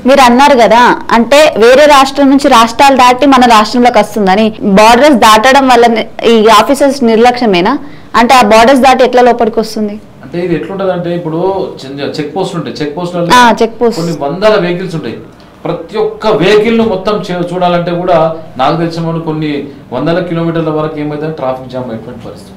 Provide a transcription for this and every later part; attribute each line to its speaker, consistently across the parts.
Speaker 1: మీరు అన్నారు కదా, అంటే వేరే రాష్ట్రం నుంచి రాష్ట్రాలు దాటి మన రాష్ట్రంలోకి వస్తుందని. బార్డర్స్ దాటడం వల్ల ఈ ఆఫీసర్స్ నిర్లక్ష్యమేనా? అంటే ఆ బార్డర్స్ దాటి ఎట్లా లోపలికి వస్తుంది?
Speaker 2: అంటే ఇది ఎట్లుంటది అంటే, ఇప్పుడు చెక్ పోస్ట్ ఉంటాయి, చెక్ పోస్ట్ కొన్ని వందల వెహికల్స్ ఉంటాయి. ప్రతి ఒక్క వెహికల్ ను మొత్తం చూడాలంటే కూడా నాకు తెలిసిన కొన్ని వందల కిలోమీటర్ల వరకు ఏమైతే ట్రాఫిక్ జామ్ అయ్యేటువంటి పరిస్థితి.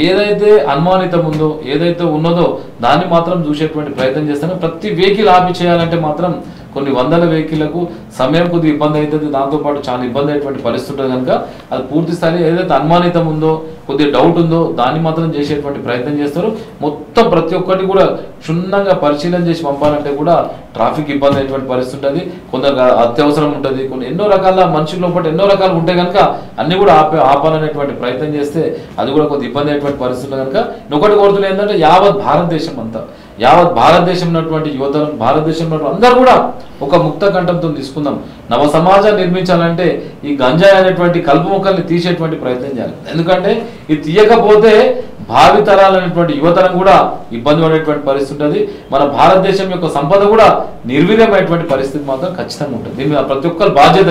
Speaker 2: ఏదైతే అనుమానితం ఉందో, ఏదైతే ఉన్నదో దాన్ని మాత్రం చూసేటువంటి ప్రయత్నం చేస్తాను. ప్రతి వెహికల్ ఆపి చేయాలంటే మాత్రం కొన్ని వందల వెహికల్లకు సమయం కొద్దిగా ఇబ్బంది అవుతుంది, దాంతోపాటు చాలా ఇబ్బంది అయ్యేటువంటి పరిస్థితి ఉంటుంది. కనుక అది పూర్తి స్థాయి ఏదైతే అనుమానితం ఉందో, కొద్దిగా డౌట్ ఉందో దాన్ని మాత్రం చేసేటువంటి ప్రయత్నం చేస్తారు. మొత్తం ప్రతి ఒక్కటి కూడా క్షుణ్ణంగా పరిశీలన చేసి పంపాలంటే కూడా ట్రాఫిక్ ఇబ్బంది అయ్యేటువంటి పరిస్థితి ఉంటుంది. కొందరు అత్యవసరం ఉంటుంది, కొన్ని ఎన్నో రకాల మనుషుల్లో పాటు ఎన్నో రకాలు ఉంటాయి. కనుక అన్ని కూడా ఆపాలనేటువంటి ప్రయత్నం చేస్తే అది కూడా కొద్దిగా ఇబ్బంది అయ్యేటువంటి పరిస్థితి ఉంది. కనుక ఒకటి కోరుతున్నా ఏంటంటే, యావత్ భారతదేశం ఉన్నటువంటి యువతను, భారతదేశంలో అందరూ కూడా ఒక ముక్త కంఠంతో తీసుకుందాం. నవ సమాజాన్ని నిర్మించాలంటే ఈ గంజాయి అనేటువంటి కలుపు మొక్కల్ని తీసేటువంటి ప్రయత్నం చేయాలి. ఎందుకంటే ఇది తీయకపోతే భావితరాలనేటువంటి యువతరం కూడా ఇబ్బంది పడేటువంటి పరిస్థితి ఉంటుంది. మన భారతదేశం యొక్క సంపద కూడా నిర్వీర్యమైనటువంటి పరిస్థితి మాత్రం ఖచ్చితంగా ఉంటుంది. దీని మీద ప్రతి ఒక్కరు బాధ్యత.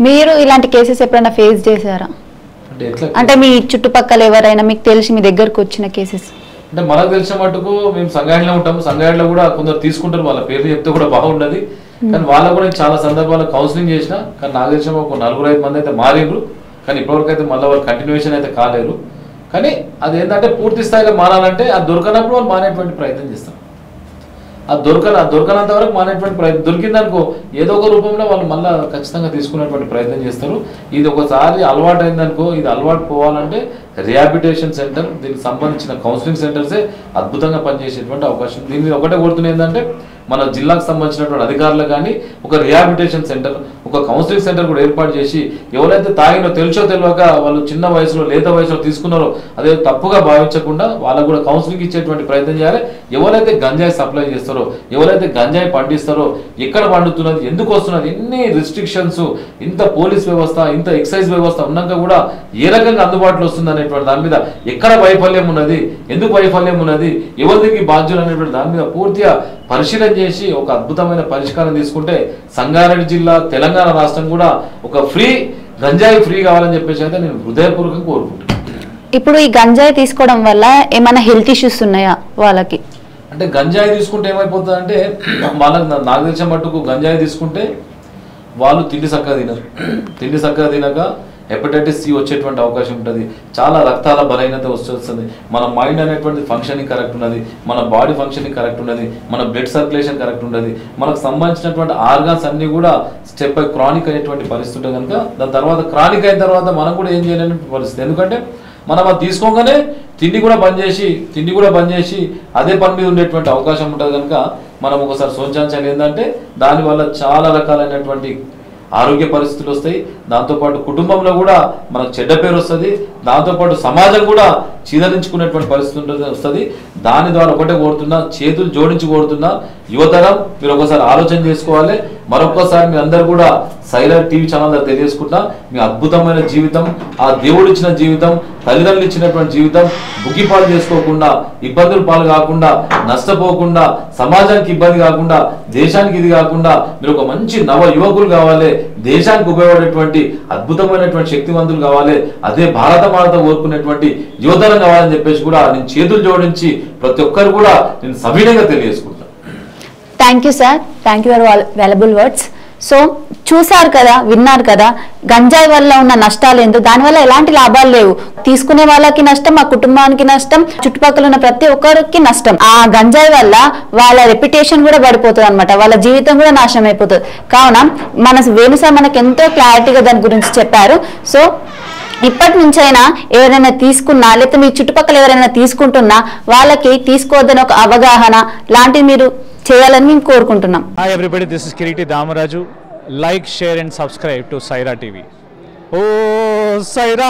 Speaker 1: మీరు ఇలాంటి కేసెస్ ఎప్పుడైనా ఫేస్ చేశారా? అంటే మీ చుట్టుపక్కల ఎవరైనా మీకు తెలిసి మీ దగ్గరకు వచ్చిన కేసెస్?
Speaker 2: అంటే మనకు తెలిసిన మటుకు మేము సంగాడిలో ఉంటాము. సంగాడిలో కూడా కొందరు తీసుకుంటారు, వాళ్ళ పేర్లు చెప్తే కూడా బాగుండదు. కానీ వాళ్ళకు కూడా చాలా సందర్భాల్లో కౌన్సిలింగ్ చేసిన, కానీ నాకు తెలిసిన ఒక 4-5 మంది అయితే మారిండ్రు. కానీ ఇప్పటివరకు అయితే మళ్ళీ వాళ్ళు కంటిన్యూషన్ అయితే కాలేరు. కానీ అది ఏంటంటే పూర్తి స్థాయిలో మారాలంటే అది దొరకనప్పుడు వాళ్ళు మానేటువంటి ప్రయత్నం చేస్తాం. అది దొరకనంత వరకు మానేటువంటి ప్రయత్నం, దొరికిందనుకో ఏదో ఒక రూపంలో వాళ్ళు మళ్ళీ ఖచ్చితంగా తీసుకునేటువంటి ప్రయత్నం చేస్తారు. ఇది ఒకసారి అలవాటు అయిందనుకో, ఇది అలవాటు పోవాలంటే రిహాబిలిటేషన్ సెంటర్, దీనికి సంబంధించిన కౌన్సిలింగ్ సెంటర్సే అద్భుతంగా పనిచేసేటువంటి అవకాశం. దీని మీద ఒకటే కోరుతున్నది ఏంటంటే, మన జిల్లాకు సంబంధించినటువంటి అధికారులు కానీ ఒక రిహాబిలిటేషన్ సెంటర్, ఒక కౌన్సిలింగ్ సెంటర్ కూడా ఏర్పాటు చేసి ఎవరైతే తాగినో తెలియక వాళ్ళు చిన్న వయసులో లేత వయసులో తీసుకున్నారో అదే తప్పుగా భావించకుండా వాళ్ళకు కూడా కౌన్సిలింగ్ ఇచ్చేటువంటి ప్రయత్నం చేయాలి. ఎవరైతే గంజాయి సప్లై చేస్తారో, ఎవరైతే గంజాయి పండిస్తారో, ఎక్కడ పండుతున్నది, ఎందుకు వస్తున్నది, ఎన్ని రిస్ట్రిక్షన్స్, ఇంత పోలీస్ వ్యవస్థ, ఇంత ఎక్సైజ్ వ్యవస్థ ఉన్నాక కూడా ఏ రకంగా అందుబాటులో వస్తుంది అనేటువంటి దాని మీద ఎక్కడ వైఫల్యం ఉన్నది, ఎందుకు వైఫల్యం ఉన్నది, ఎవరికి బాధ్యులు అనేటువంటి దాని మీద పూర్తిగా పరిశీలన చేసి ఒక అద్భుతమైన పరిష్కారం తీసుకుంటే సంగారెడ్డి జిల్లా, తెలంగాణ రాష్ట్రం కూడా ఒక గంజాయి ఫ్రీ కావాలని చెప్పేసి అయితే నేను హృదయపూర్వకంగా కోరుకుంటున్నాను.
Speaker 1: ఇప్పుడు ఈ గంజాయి తీసుకోవడం వల్ల ఏమైనా హెల్త్ ఇష్యూస్ ఉన్నాయా వాళ్ళకి?
Speaker 2: అంటే గంజాయి తీసుకుంటే ఏమైపోతుంది అంటే, వాళ్ళకి నాకు తెలిసిన మట్టుకు గంజాయి తీసుకుంటే వాళ్ళు తిండి చక్కగా తినక హెపటైటిస్ సి వచ్చేటువంటి అవకాశం ఉంటుంది. చాలా రక్తాల బలహీనత వస్తుంది. మన మైండ్ అనేటువంటి ఫంక్షనింగ్ కరెక్ట్ ఉన్నది, మన బాడీ ఫంక్షనింగ్ కరెక్ట్ ఉన్నది, మన బ్లడ్ సర్క్యులేషన్ కరెక్ట్ ఉన్నది, మనకు సంబంధించినటువంటి ఆర్గాన్స్ అన్నీ కూడా స్టెప్ బై క్రానిక్ అయ్యేటువంటి పరిస్థితి ఉంటుంది. కనుక దాని తర్వాత క్రానిక్ అయిన తర్వాత మనం కూడా ఏం చేయలేని పరిస్థితి. ఎందుకంటే మనం అది తీసుకోగానే తిండి కూడా బంద్ చేసి అదే పని మీద ఉండేటువంటి అవకాశం ఉంటుంది. కనుక మనం ఒకసారి సోచించాలి ఏంటంటే, దానివల్ల చాలా రకాలైనటువంటి ఆరోగ్య పరిస్థితులు వస్తాయి. దాంతోపాటు కుటుంబంలో కూడా మనకు చెడ్డ పేరు వస్తుంది. దాంతోపాటు సమాజం కూడా చీదరించుకునేటువంటి పరిస్థితి వస్తుంది. దాని ద్వారా ఒకటే కోరుతున్నా, చేతులు జోడించి కోరుతున్నా, యువతరం మీరు ఒకసారి ఆలోచన చేసుకోవాలి. మరొకసారి మీ అందరు కూడా సైరా టీవీ ఛానల్ ద్వారా తెలియజేసుకుంటా, మీ అద్భుతమైన జీవితం, ఆ దేవుడు ఇచ్చిన జీవితం, తల్లిదండ్రులు ఇచ్చినటువంటి జీవితం బుగ్గిపాలు చేసుకోకుండా, ఇబ్బందులు పాలు కాకుండా, నష్టపోకుండా, సమాజానికి ఇబ్బంది కాకుండా, దేశానికి ఇది కాకుండా మీరు ఒక మంచి నవ యువకులు కావాలి, దేశానికి ఉపయోగపడేటువంటి అద్భుతమైనటువంటి శక్తివంతులు కావాలి, అదే భారత మాత కోరుకునేటువంటి యువతరం కావాలని చెప్పేసి కూడా నేను చేతులు జోడించి ప్రతి ఒక్కరు కూడా నేను సవినయంగా తెలియజేసుకుంటాను.
Speaker 1: Thank you sir, thank you for valuable words. So చూసారు కదా, విన్నారు కదా, గంజాయి వల్ల ఉన్న నష్టాలు ఏంటో. దానివల్ల ఎలాంటి లాభాలు లేవు. తీసుకునే వాళ్ళకి నష్టం, ఆ కుటుంబానికి నష్టం, చుట్టుపక్కల ఉన్న ప్రతి ఒక్కరికి నష్టం. ఆ గంజాయి వల్ల వాళ్ళ రెప్యుటేషన్ కూడా పడిపోతుంది అనమాట, వాళ్ళ జీవితం కూడా నాశనం అయిపోతుంది. కావున మన వేణు సార్ మనకు ఎంతో క్లారిటీగా దాని గురించి చెప్పారు. సో ఇప్పటి నుంచైనా ఎవరైనా తీసుకున్నా, లేకపోతే మీ చుట్టుపక్కల ఎవరైనా తీసుకుంటున్నా వాళ్ళకి తీసుకోవద్దని ఒక అవగాహన లాంటివి మీరు చేయాలని మేము కోరుకుంటున్నాం.
Speaker 3: Hi everybody, this is Kireeti Damaraju. Like, share and subscribe to Saira TV. Oh Sye Raa.